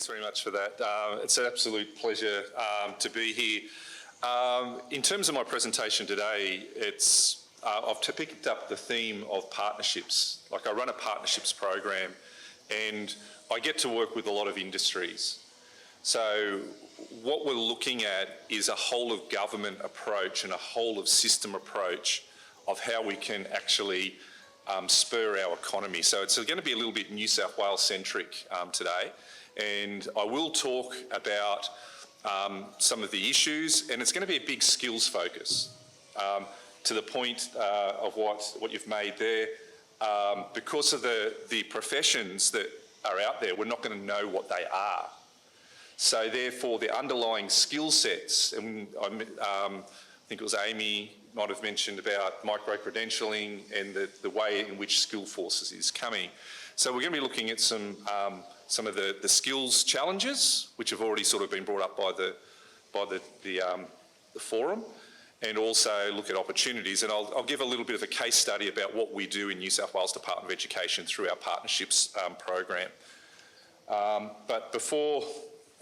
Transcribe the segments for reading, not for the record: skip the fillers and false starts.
Thanks very much for that. It's an absolute pleasure to be here. In terms of my presentation today, I've picked up the theme of partnerships. Like, I run a partnerships program and I get to work with a lot of industries. So what we're looking at is a whole of government approach and a whole of system approach of how we can actually spur our economy. So it's going to be a little bit New South Wales centric today, and I will talk about some of the issues, and it's going to be a big skills focus to the point of what you've made there. Because of the professions that are out there, we're not going to know what they are. So therefore, the underlying skill sets, and I think it was Amy might have mentioned about micro-credentialing and the way in which skill forces is coming. So we're going to be looking at some of the skills challenges, which have already sort of been brought up by the forum, and also look at opportunities. And I'll give a little bit of a case study about what we do in New South Wales Department of Education through our partnerships program. But before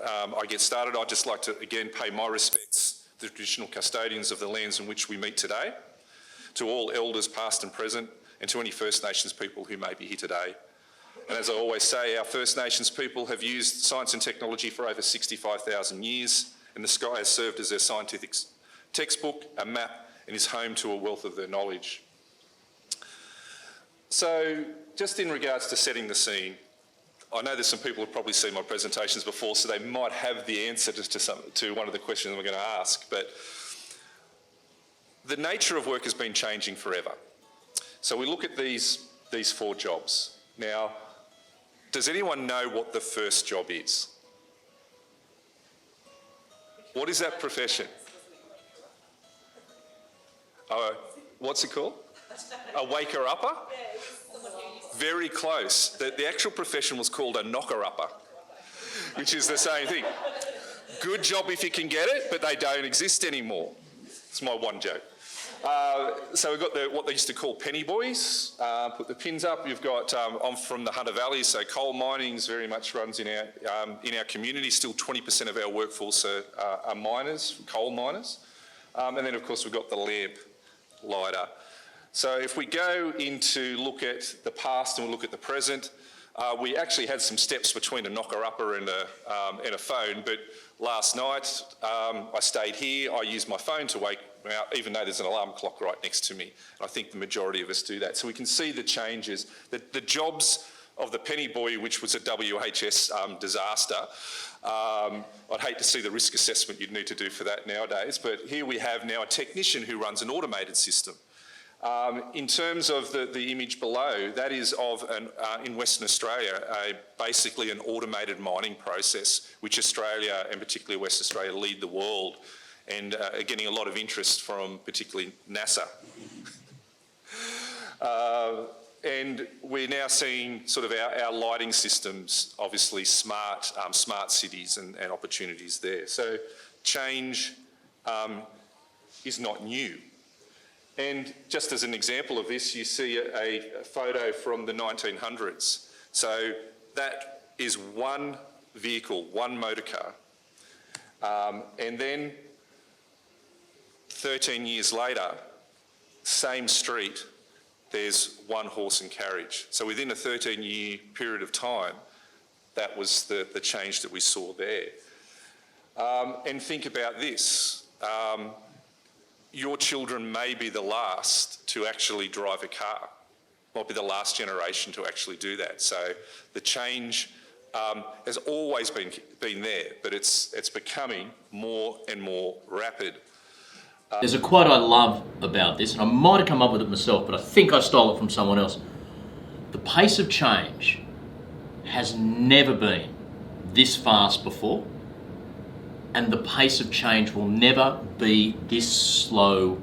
I get started, I'd just like to again pay my respects to the traditional custodians of the lands in which we meet today, to all elders past and present, and to any First Nations people who may be here today. And as I always say, our First Nations people have used science and technology for over 65,000 years, and the sky has served as their scientific textbook, a map, and is home to a wealth of their knowledge. So just in regards to setting the scene, I know there's some people who've probably seen my presentations before, so they might have the answer to one of the questions we're going to ask, but the nature of work has been changing forever. So we look at these four jobs. Now, does anyone know what the first job is? What is that profession? What's it called? A waker-upper? Very close. The actual profession was called a knocker-upper, which is the same thing. Good job if you can get it, but they don't exist anymore. It's my one joke. So we've got what they used to call penny boys. Put the pins up. You've got, I'm from the Hunter Valley, so coal mining very much runs in our community. Still 20% of our workforce are miners, coal miners. And then of course we've got the lamp lighter. So if we go into look at the past and we look at the present, we actually had some steps between a knocker-upper and a phone, but last night I stayed here. I used my phone to wake me up, even though there's an alarm clock right next to me. And I think the majority of us do that. So we can see the changes. The jobs of the penny boy, which was a WHS disaster, I'd hate to see the risk assessment you'd need to do for that nowadays, but here we have now a technician who runs an automated system. In terms of the image below, that is of in Western Australia, basically an automated mining process, which Australia and particularly Western Australia lead the world, and are getting a lot of interest from particularly NASA. And we're now seeing sort of our lighting systems, obviously smart cities and opportunities there. So change is not new. And just as an example of this, you see a photo from the 1900s. So that is one vehicle, one motor car. And then 13 years later, same street, there's one horse and carriage. So within a 13-year period of time, that was the change that we saw there. And think about this. Your children may be the last to actually drive a car, might be the last generation to actually do that. So the change has always been there, but it's becoming more and more rapid. There's a quote I love about this, and I might have come up with it myself, but I think I stole it from someone else. The pace of change has never been this fast before, and the pace of change will never be this slow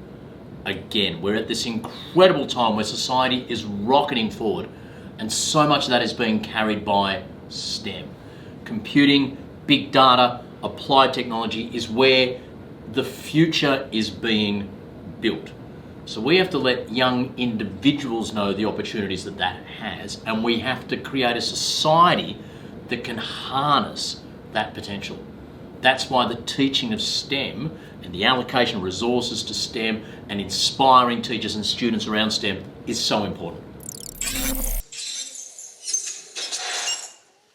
again. We're at this incredible time where society is rocketing forward, and so much of that is being carried by STEM. Computing, big data, applied technology is where the future is being built. So we have to let young individuals know the opportunities that has, and we have to create a society that can harness that potential. That's why the teaching of STEM and the allocation of resources to STEM and inspiring teachers and students around STEM is so important.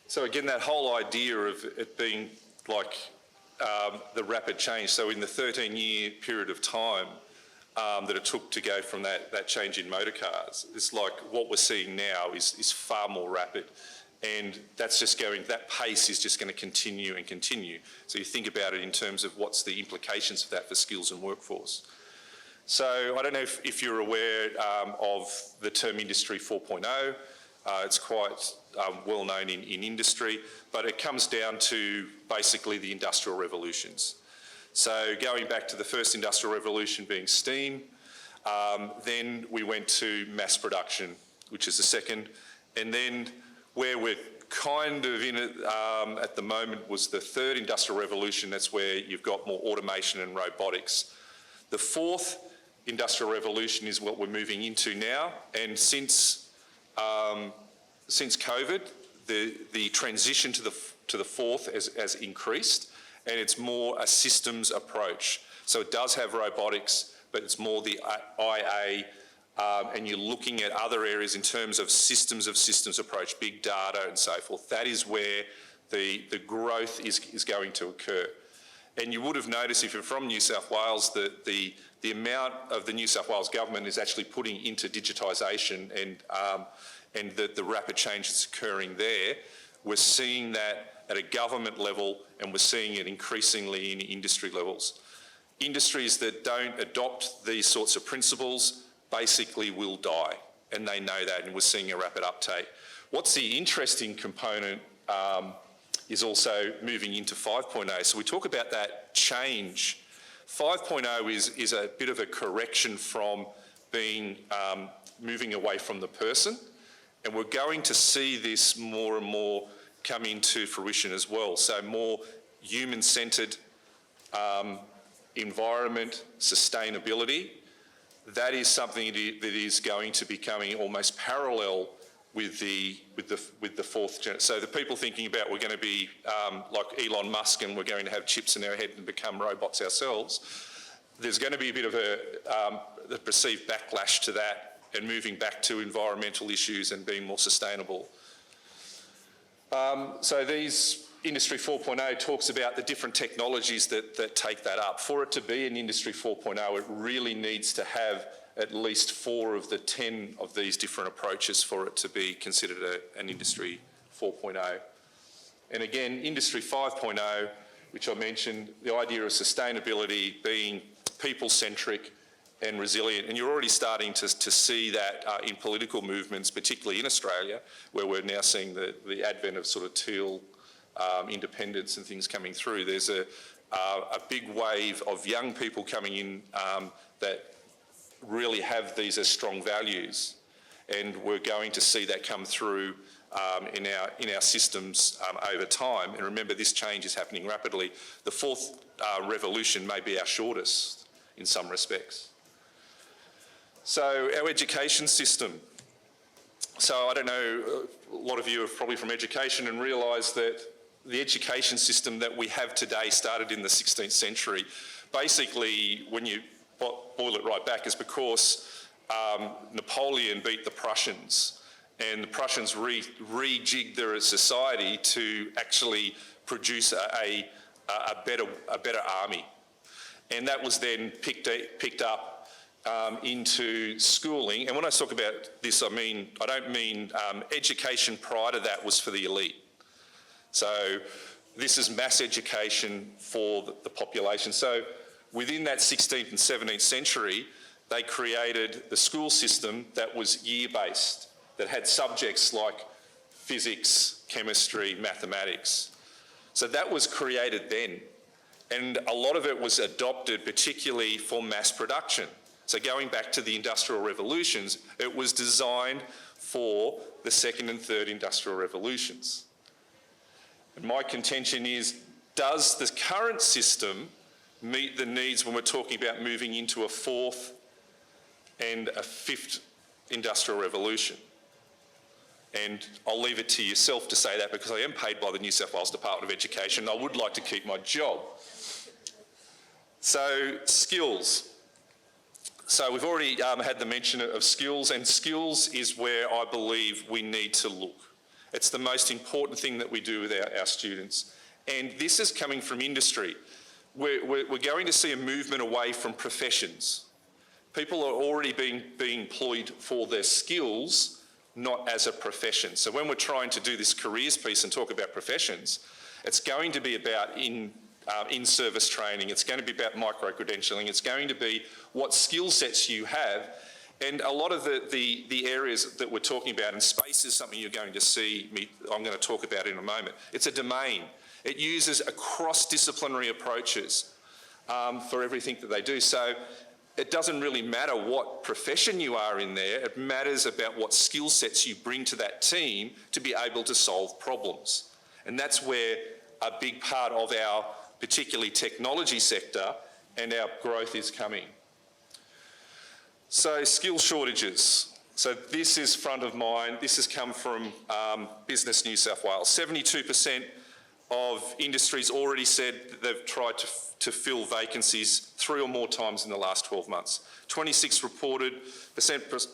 So again, that whole idea of it being like the rapid change. So in the 13-year period of time that it took to go from that change in motor cars, it's like what we're seeing now is far more rapid. And that's just going, that pace is just going to continue and continue. So you think about it in terms of what's the implications of that for skills and workforce. So I don't know if you're aware of the term Industry 4.0. It's quite well known in industry, but it comes down to basically the industrial revolutions. So going back to the first industrial revolution being steam, then we went to mass production, which is the second, and then where we're kind of in it at the moment was the third industrial revolution. That's where you've got more automation and robotics. The fourth industrial revolution is what we're moving into now, and since COVID, the transition to the fourth has increased, and it's more a systems approach. So it does have robotics, but it's more the IA, and you're looking at other areas in terms of systems approach, big data and so forth. That is where the growth is going to occur. And you would have noticed, if you're from New South Wales, that the amount of the New South Wales government is actually putting into digitisation and the rapid change that's occurring there. We're seeing that at a government level, and we're seeing it increasingly in industry levels. Industries that don't adopt these sorts of principles basically will die, and they know that, and we're seeing a rapid uptake. What's the interesting component is also moving into 5.0. So we talk about that change. 5.0 is a bit of a correction from being moving away from the person, and we're going to see this more and more come into fruition as well. So more human-centred environment, sustainability. That is something that is going to be coming almost parallel with the fourth generation. So the people thinking about we're going to be like Elon Musk and we're going to have chips in our head and become robots ourselves, there's going to be a bit of a perceived backlash to that, and moving back to environmental issues and being more sustainable. So these Industry 4.0 talks about the different technologies that take that up. For it to be an Industry 4.0, it really needs to have at least 4 of the 10 of these different approaches for it to be considered an Industry 4.0. And again, Industry 5.0, which I mentioned, the idea of sustainability being people-centric and resilient. And you're already starting to see that in political movements, particularly in Australia, where we're now seeing the advent of sort of teal independence and things coming through. There's a big wave of young people coming in that really have these as strong values, and we're going to see that come through in our systems over time. And remember, this change is happening rapidly. The fourth revolution may be our shortest in some respects. So our education system. So I don't know, a lot of you are probably from education and realise that the education system that we have today started in the 16th century. Basically, when you boil it right back, is because Napoleon beat the Prussians, and the Prussians rejigged their society to actually produce a better army. And that was then picked up into schooling. And when I talk about this, I don't mean education prior to that was for the elite. So this is mass education for the population. So within that 16th and 17th century, they created the school system that was year-based, that had subjects like physics, chemistry, mathematics. So that was created then. And a lot of it was adopted particularly for mass production. So going back to the Industrial Revolutions, it was designed for the second and third Industrial Revolutions. And my contention is, does the current system meet the needs when we're talking about moving into a fourth and a fifth Industrial Revolution? And I'll leave it to yourself to say that because I am paid by the New South Wales Department of Education. I would like to keep my job. So, skills. So we've already had the mention of skills, and skills is where I believe we need to look. It's the most important thing that we do with our students. And this is coming from industry. We're going to see a movement away from professions. People are already being employed for their skills, not as a profession. So when we're trying to do this careers piece and talk about professions, it's going to be about in-service training, it's going to be about micro-credentialing, it's going to be what skill sets you have. And a lot of the areas that we're talking about, and space is something you're going to see I'm going to talk about in a moment. It's a domain. It uses a cross-disciplinary approaches for everything that they do. So it doesn't really matter what profession you are in there, it matters about what skill sets you bring to that team to be able to solve problems. And that's where a big part of our particularly technology sector and our growth is coming. So skill shortages. So this is front of mind. This has come from Business New South Wales. 72% of industries already said that they've tried to fill vacancies 3 or more times in the last 12 months. 26%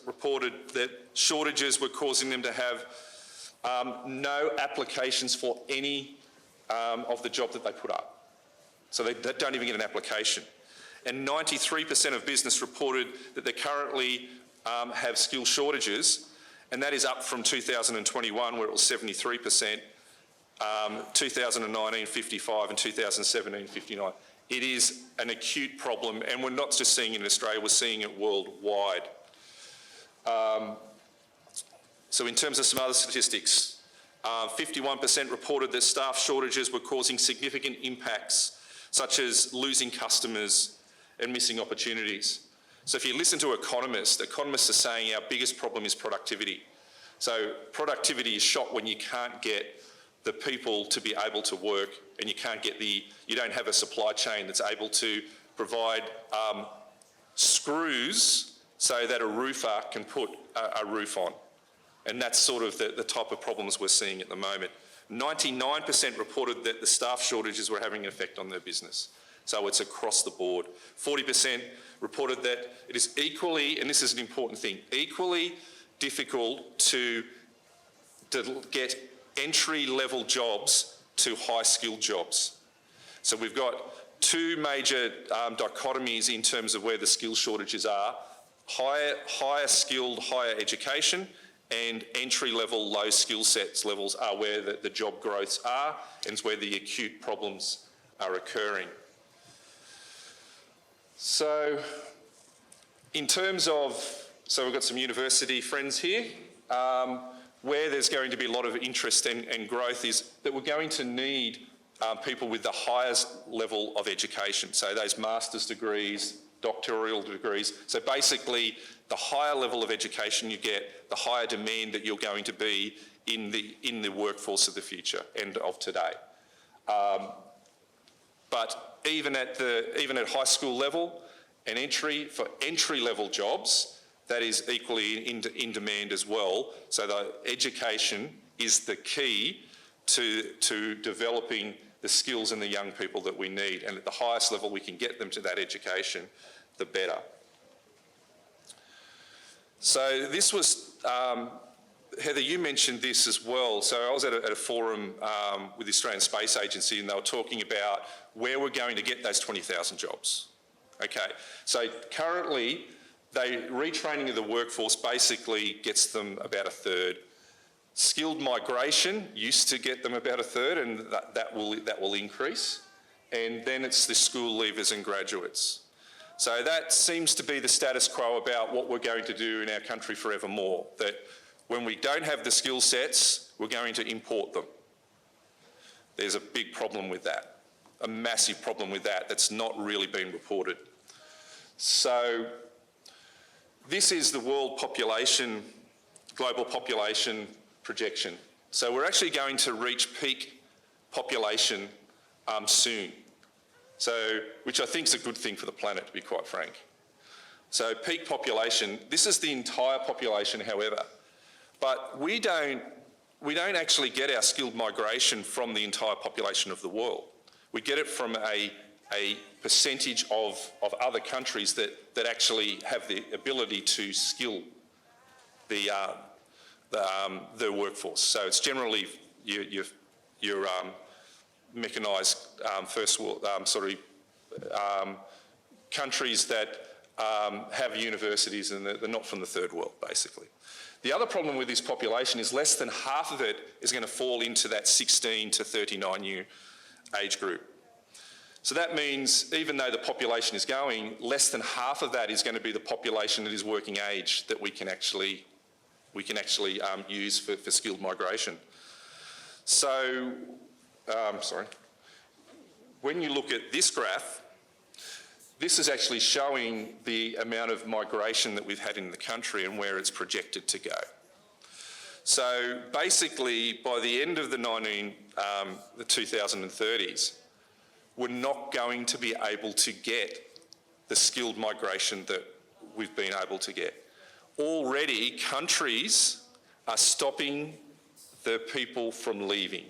reported that shortages were causing them to have no applications for any of the job that they put up. So they don't even get an application. And 93% of business reported that they currently have skill shortages, and that is up from 2021 where it was 73%, 2019 55, and 2017 59. It is an acute problem, and we're not just seeing it in Australia, we're seeing it worldwide. So in terms of some other statistics, 51% reported that staff shortages were causing significant impacts, such as losing customers and missing opportunities. So if you listen to economists are saying our biggest problem is productivity. So productivity is shot when you can't get the people to be able to work, and you don't have a supply chain that's able to provide screws so that a roofer can put a roof on. And that's sort of the type of problems we're seeing at the moment. 99% reported that the staff shortages were having an effect on their business. So it's across the board. 40% reported that it is equally, and this is an important thing, equally difficult to get entry-level jobs to high-skilled jobs. So we've got two major dichotomies in terms of where the skill shortages are: higher skilled, higher education, and entry-level, low skill sets levels are where the job growths are, and it's where the acute problems are occurring. So in terms of, so we've got some university friends here, where there's going to be a lot of interest and growth is that we're going to need people with the highest level of education. So those master's degrees, doctoral degrees. So basically, the higher level of education you get, the higher demand that you're going to be in the workforce of the future and of today. But even at high school level and for entry level jobs, that is equally in demand as well. So the education is the key to developing the skills in the young people that we need. And at the highest level we can get them to that education, the better. So this was, Heather, you mentioned this as well. So I was at a forum with the Australian Space Agency, and they were talking about where we're going to get those 20,000 jobs. Okay, so currently, retraining of the workforce basically gets them about a third. Skilled migration used to get them about a third, and that will increase. And then it's the school leavers and graduates. So that seems to be the status quo about what we're going to do in our country forevermore, that when we don't have the skill sets, we're going to import them. There's a big problem with that, a massive problem with that that's not really been reported. So this is the world population, global population projection. So we're actually going to reach peak population soon. So, which I think is a good thing for the planet, to be quite frank. So peak population, this is the entire population, however. But we don't actually get our skilled migration from the entire population of the world. We get it from a percentage of other countries that actually have the ability to skill the workforce. So it's generally your mechanised first world countries that have universities and they're not from the third world, basically. The other problem with this population is less than half of it is going to fall into that 16 to 39 year age group. So that means even though the population is going, less than half of that is going to be the population that is working age that we can actually use for skilled migration. So, when you look at this graph, this is actually showing the amount of migration that we've had in the country and where it's projected to go. So basically, by the end of the 2030s, we're not going to be able to get the skilled migration that we've been able to get. Already, countries are stopping the people from leaving.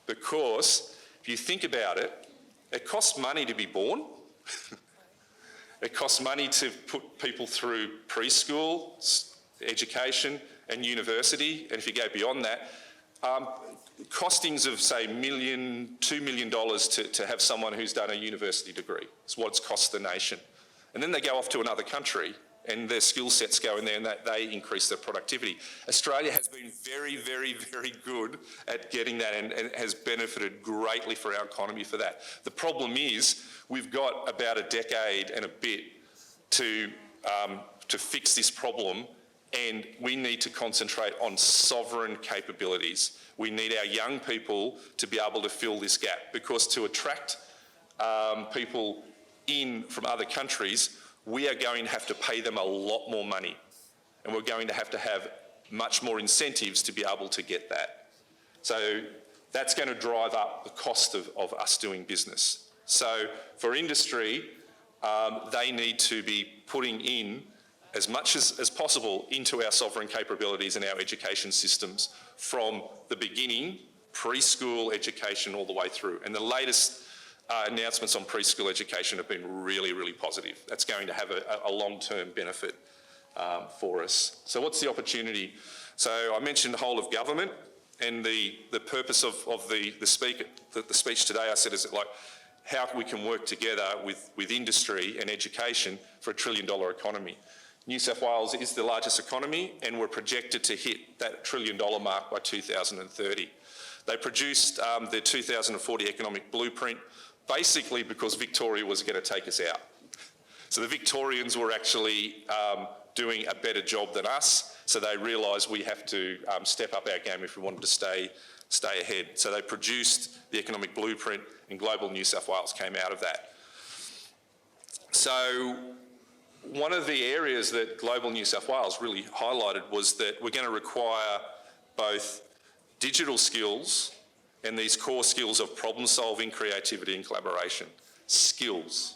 Because if you think about it, it costs money to be born. It costs money to put people through preschool, education and university. And if you go beyond that, costings of say $1 million, $2 million to have someone who's done a university degree. It's what it's cost the nation. And then they go off to another country and their skill sets go in there and they increase their productivity. Australia has been very, very, very good at getting that and has benefited greatly for our economy for that. The problem is we've got about a decade and a bit to fix this problem, and we need to concentrate on sovereign capabilities. We need our young people to be able to fill this gap, because to attract people in from other countries, we are going to have to pay them a lot more money, and we're going to have much more incentives to be able to get that. So that's going to drive up the cost of us doing business. So for industry, they need to be putting in as much as possible into our sovereign capabilities and our education systems from the beginning, preschool education all the way through. And the latest announcements on preschool education have been really, really positive. That's going to have a long-term benefit for us. So what's the opportunity? So I mentioned the whole of government, and the purpose of the speech today, I said, is like how we can work together with industry and education for $1 trillion economy. New South Wales is the largest economy, and we're projected to hit that $1 trillion mark by 2030. They produced the 2040 economic blueprint basically because Victoria was going to take us out. So the Victorians were actually doing a better job than us, so they realised we have to step up our game if we wanted to stay ahead. So they produced the economic blueprint, and Global New South Wales came out of that. So one of the areas that Global New South Wales really highlighted was that we're going to require both digital skills and these core skills of problem solving, creativity and collaboration. Skills,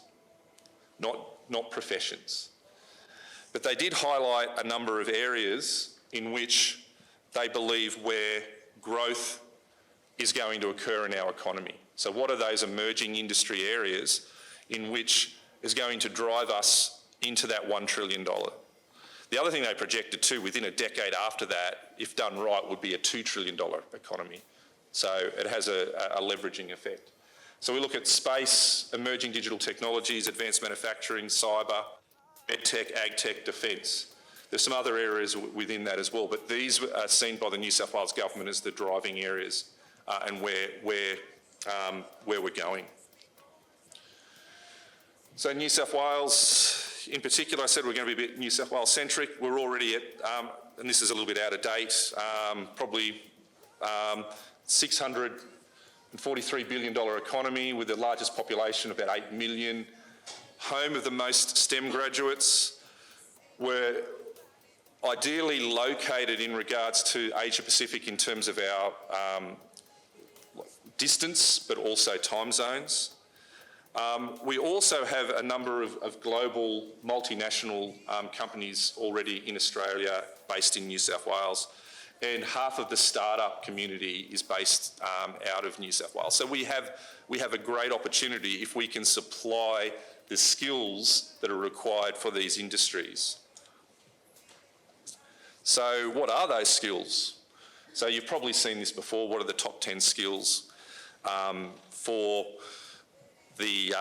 not professions. But they did highlight a number of areas in which they believe where growth is going to occur in our economy. So what are those emerging industry areas in which is going to drive us into that $1 trillion? The other thing they projected too, within a decade after that, if done right, would be a $2 trillion economy. So it has a leveraging effect. So we look at space, emerging digital technologies, advanced manufacturing, cyber, medtech, agtech, defence. There's some other areas within that as well, but these are seen by the New South Wales government as the driving areas and where we're going. So New South Wales, in particular, I said we're going to be a bit New South Wales centric. We're already at, and this is a little bit out of date, probably $643 billion economy with the largest population, about 8 million, home of the most STEM graduates. We're ideally located in regards to Asia Pacific in terms of our distance, but also time zones. We also have a number of global multinational companies already in Australia based in New South Wales, and half of the startup community is based out of New South Wales. So we have a great opportunity if we can supply the skills that are required for these industries. So what are those skills? So you've probably seen this before. What are the top 10 skills for the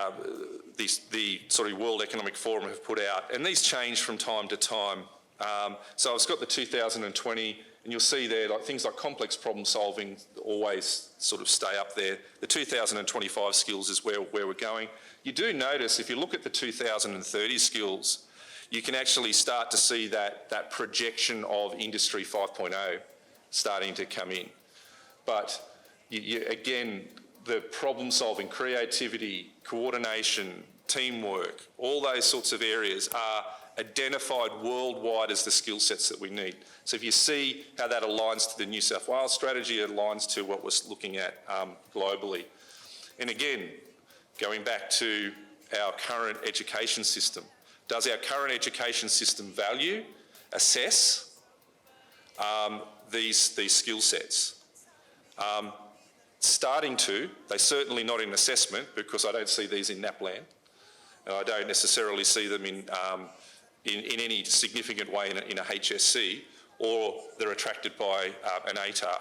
sort of World Economic Forum have put out? And these change from time to time. So I've got the 2020, and you'll see there like things like complex problem solving always sort of stay up there. The 2025 skills is where we're going. You do notice if you look at the 2030 skills, you can actually start to see that projection of Industry 5.0 starting to come in. But again, the problem solving, creativity, coordination, teamwork, all those sorts of areas are identified worldwide as the skill sets that we need. So if you see how that aligns to the New South Wales strategy, it aligns to what we're looking at globally. And again, going back to our current education system, does our current education system value, assess these skill sets? Starting to, they're certainly not in assessment because I don't see these in NAPLAN. And I don't necessarily see them in any significant way in a HSC, or they're attracted by an ATAR.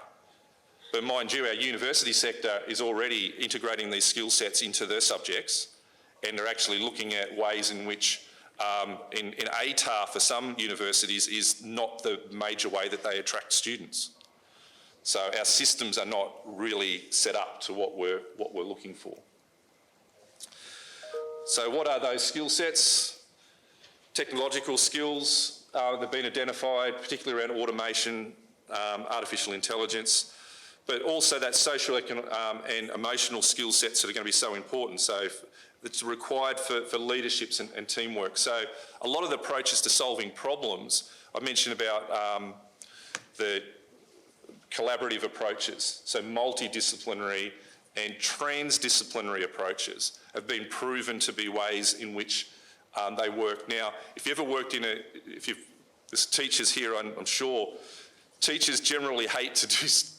But mind you, our university sector is already integrating these skill sets into their subjects, and they're actually looking at ways in which in ATAR for some universities is not the major way that they attract students. So our systems are not really set up to what we're looking for. So what are those skill sets? Technological skills that have been identified, particularly around automation, artificial intelligence, but also that social and emotional skill sets that are going to be so important. So it's required for leaderships and teamwork. So a lot of the approaches to solving problems, I mentioned about the collaborative approaches, so multidisciplinary and transdisciplinary approaches have been proven to be ways in which they work. Now, if you ever worked there's teachers here, I'm sure, teachers generally hate to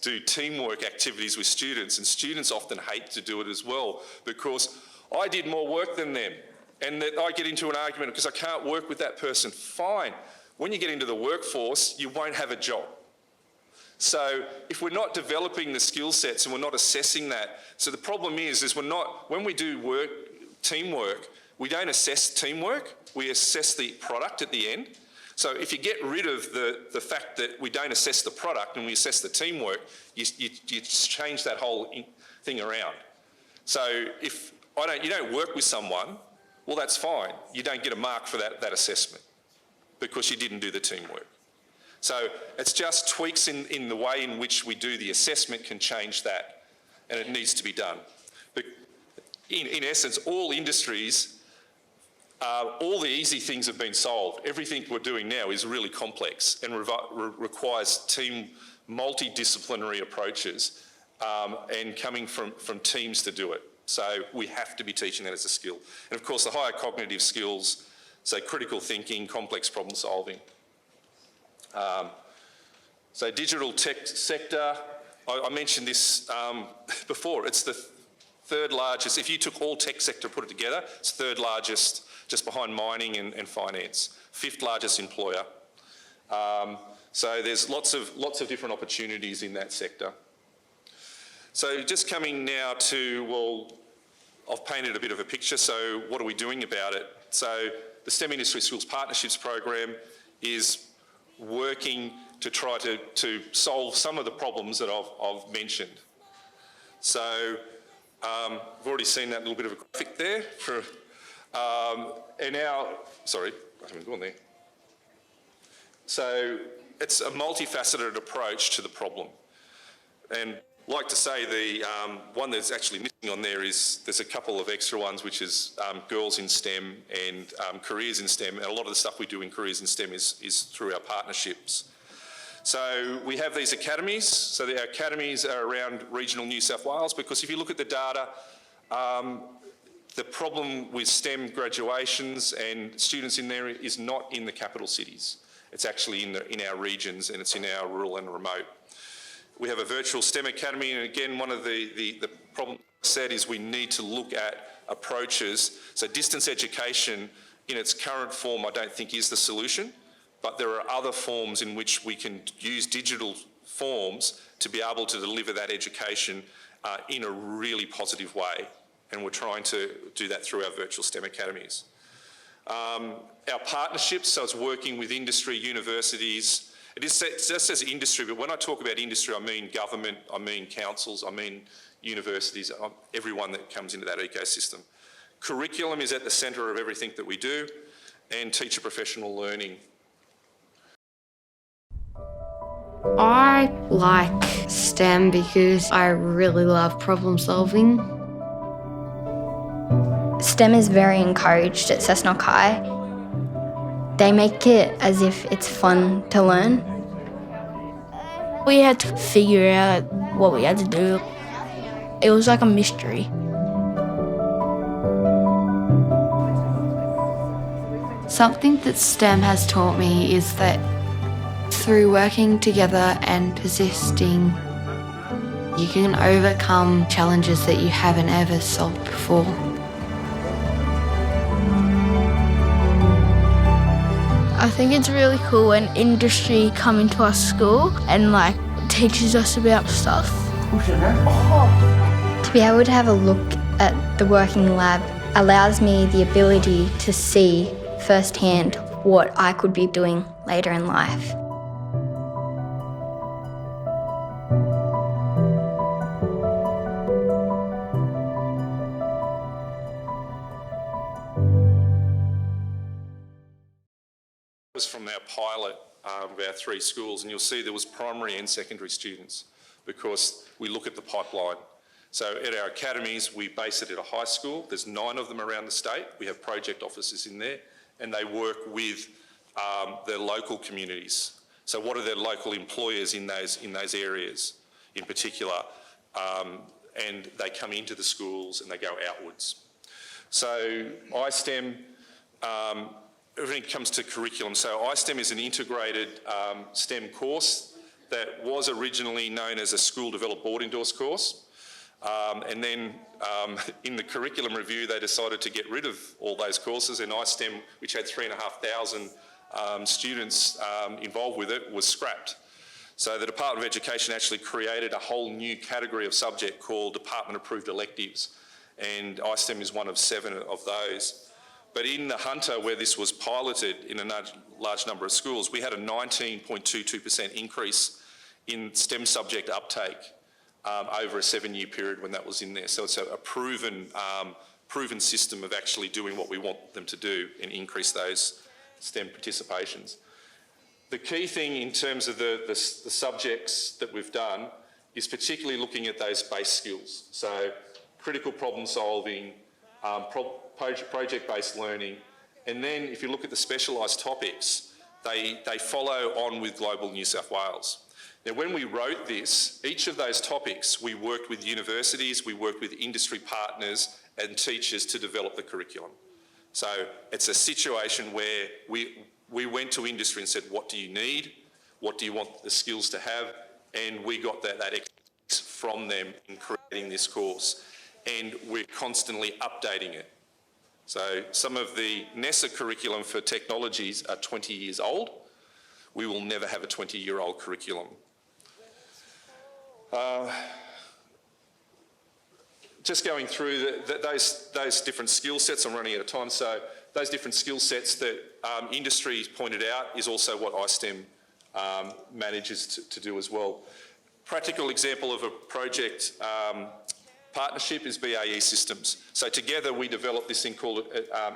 do teamwork activities with students, and students often hate to do it as well because I did more work than them, and that I get into an argument because I can't work with that person. Fine. When you get into the workforce, you won't have a job. So if we're not developing the skill sets and we're not assessing that, so the problem is when we do teamwork, we don't assess teamwork, we assess the product at the end. So if you get rid of the fact that we don't assess the product and we assess the teamwork, you change that whole thing around. So if you don't work with someone, well, that's fine. You don't get a mark for that assessment because you didn't do the teamwork. So it's just tweaks in the way in which we do the assessment can change that, and it needs to be done. But in essence, all industries, all the easy things have been solved. Everything we're doing now is really complex and requires multidisciplinary approaches and coming from teams to do it. So we have to be teaching that as a skill. And of course, the higher cognitive skills, so critical thinking, complex problem solving. So digital tech sector, I mentioned this before, it's the third largest. If you took all tech sector, put it together, it's third largest, just behind mining and finance, fifth largest employer. So there's lots of different opportunities in that sector. So just coming now to, well, I've painted a bit of a picture, so what are we doing about it? So the STEM Industry Skills Partnerships Program is working to try to solve some of the problems that I've mentioned. So I've already seen that little bit of a graphic there. And now, sorry, I haven't gone there. So it's a multifaceted approach to the problem. And I'd like to say the one that's actually missing on there is there's a couple of extra ones, which is girls in STEM and careers in STEM. And a lot of the stuff we do in careers in STEM is through our partnerships. So we have these academies. So the academies are around regional New South Wales, because if you look at the data, the problem with STEM graduations and students in there is not in the capital cities. It's actually in our regions, and it's in our rural and remote. We have a virtual STEM academy, and again, one of the problems said is we need to look at approaches. So distance education in its current form I don't think is the solution, but there are other forms in which we can use digital forms to be able to deliver that education in a really positive way, and we're trying to do that through our virtual STEM academies. Our partnerships, so it's working with industry, universities. It just says industry, but when I talk about industry, I mean government, I mean councils, I mean universities, everyone that comes into that ecosystem. Curriculum is at the centre of everything that we do, and teacher professional learning. I like STEM because I really love problem solving. STEM is very encouraged at Cessnock High. They make it as if it's fun to learn. We had to figure out what we had to do. It was like a mystery. Something that STEM has taught me is that through working together and persisting, you can overcome challenges that you haven't ever solved before. I think it's really cool when industry come into our school and like teaches us about stuff. To be able to have a look at the working lab allows me the ability to see firsthand what I could be doing later in life. Was from our pilot of our 3 schools, and you'll see there was primary and secondary students because we look at the pipeline. So at our academies, we base it at a high school. There's 9 of them around the state. We have project officers in there, and they work with their local communities. So what are their local employers in those areas in particular? And they come into the schools and they go outwards. So iSTEM, everything comes to curriculum. So iSTEM is an integrated STEM course that was originally known as a school-developed board-endorsed course. And then in the curriculum review, they decided to get rid of all those courses, and iSTEM, which had 3,500 students involved with it, was scrapped. So the Department of Education actually created a whole new category of subject called Department-Approved Electives, and iSTEM is one of 7 of those. But in the Hunter, where this was piloted in a large number of schools, we had a 19.22% increase in STEM subject uptake over a 7-year period when that was in there. So it's a proven system of actually doing what we want them to do and increase those STEM participations. The key thing in terms of the subjects that we've done is particularly looking at those base skills. So critical problem solving, project-based learning, and then if you look at the specialised topics, they follow on with Global New South Wales. Now, when we wrote this, each of those topics, we worked with universities, we worked with industry partners and teachers to develop the curriculum. So it's a situation where we went to industry and said, what do you need? What do you want the skills to have? And we got that expertise from them in creating this course. And we're constantly updating it. So some of the NESA curriculum for technologies are 20 years old. We will never have a 20-year-old curriculum. Just going through those different skill sets, I'm running out of time, so those different skill sets that industry pointed out is also what iSTEM manages to do as well. Practical example of a project partnership is BAE Systems. So together we developed this thing called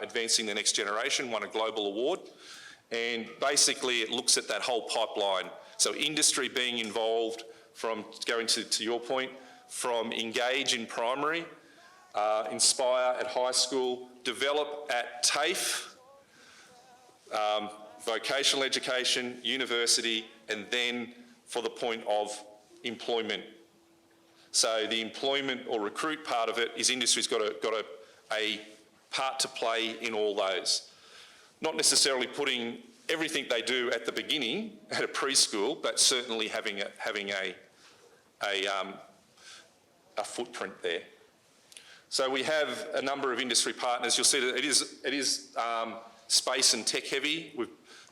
Advancing the Next Generation, won a global award, and basically it looks at that whole pipeline. So industry being involved from, going to your point, from engage in primary, inspire at high school, develop at TAFE, vocational education, university, and then for the point of employment. So the employment or recruit part of it is industry's got a part to play in all those. Not necessarily putting everything they do at the beginning at a preschool, but certainly having a footprint there. So we have a number of industry partners. You'll see that it is space and tech heavy,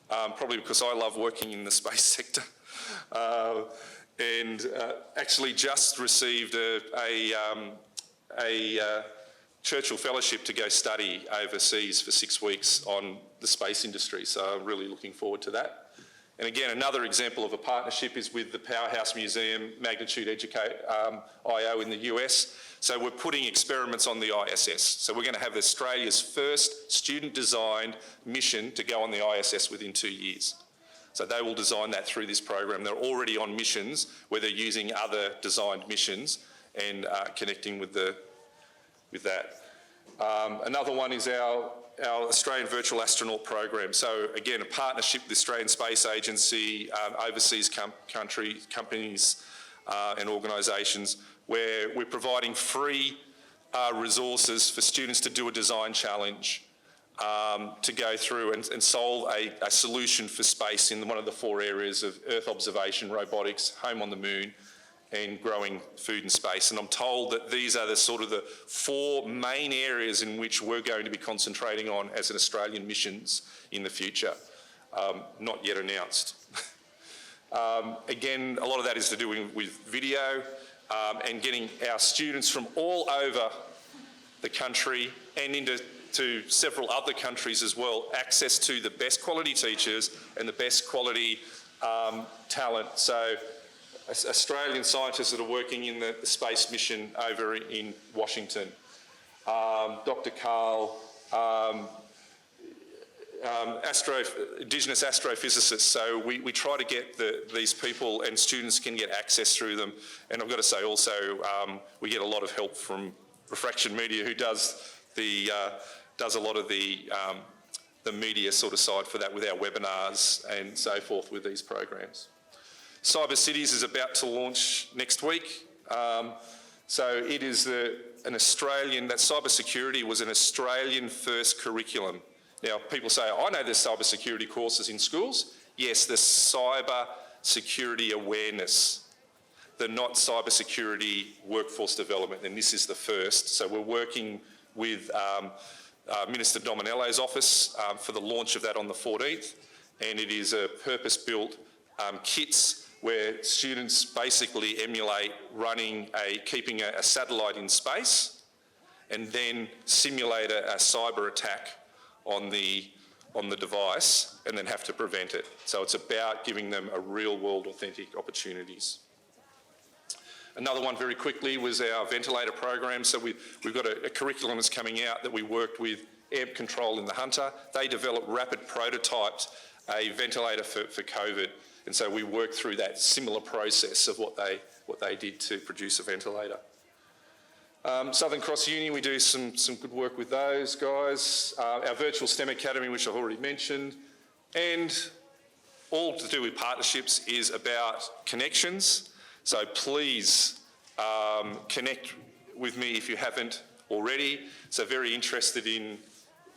probably because I love working in the space sector. And actually just received a Churchill Fellowship to go study overseas for 6 weeks on the space industry. So I'm really looking forward to that. And again, another example of a partnership is with the Powerhouse Museum, Magnitude IO in the US. So we're putting experiments on the ISS. So we're going to have Australia's first student-designed mission to go on the ISS within 2 years. So they will design that through this program. They're already on missions where they're using other designed missions and connecting with that. Another one is our Australian Virtual Astronaut program. So again, a partnership with the Australian Space Agency, overseas companies and organisations, where we're providing free resources for students to do a design challenge to go through and solve a solution for space in one of the 4 areas of Earth observation, robotics, home on the moon, and growing food and space. And I'm told that these are the 4 main areas in which we're going to be concentrating on as an Australian missions in the future. Not yet announced. Again, a lot of that is to do with video and getting our students from all over the country and into several other countries as well, access to the best quality teachers and the best quality talent. So Australian scientists that are working in the space mission over in Washington, Dr. Carl, Indigenous astrophysicists. So we try to get these people, and students can get access through them. And I've got to say also, we get a lot of help from Refraction Media, who does a lot of the media side for that with our webinars and so forth with these programs. Cyber Cities is about to launch next week. So it is an Australian, that cyber security was an Australian first curriculum. Now, people say, I know there's cyber security courses in schools. Yes, there's cyber security awareness. They're not cyber security workforce development, and this is the first. So we're working with Minister Dominello's office for the launch of that on the 14th, and it is a purpose-built kits where students basically emulate keeping a satellite in space and then simulate a cyber attack on the device and then have to prevent it. So it's about giving them a real-world authentic opportunities. Another one very quickly was our ventilator program. So we've got a curriculum that's coming out that we worked with Amp Control in the Hunter. They developed rapid prototyped a ventilator for COVID. And so we worked through that similar process of what they did to produce a ventilator. Southern Cross Uni, we do some good work with those guys. Our Virtual STEM Academy, which I've already mentioned. And all to do with partnerships is about connections. So please connect with me if you haven't already. So very interested in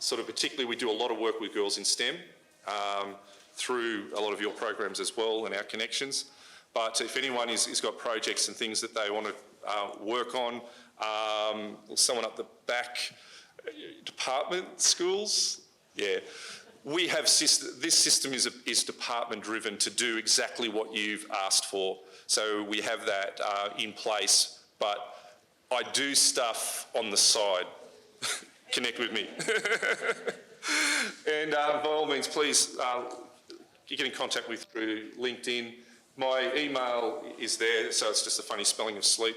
particularly we do a lot of work with girls in STEM through a lot of your programs as well and our connections. But if anyone has got projects and things that they want to work on, someone up the back, department schools, yeah. We have this system is department driven to do exactly what you've asked for. So we have that in place, but I do stuff on the side. Connect with me. And by all means, please get in contact with through LinkedIn. My email is there, so it's just a funny spelling of sleep.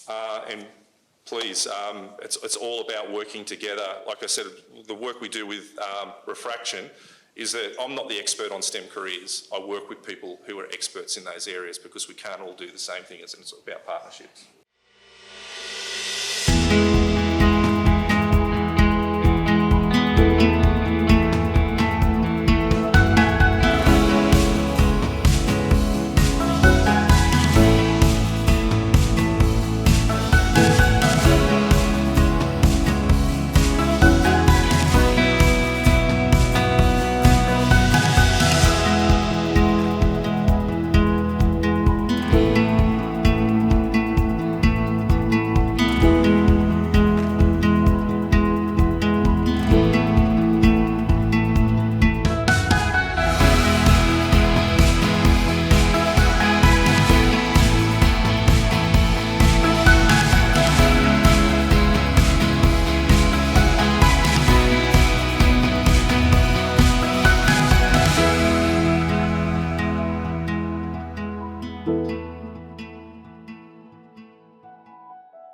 And please, it's all about working together. Like I said, the work we do with Refraction is that I'm not the expert on STEM careers. I work with people who are experts in those areas because we can't all do the same thing, and it's about partnerships.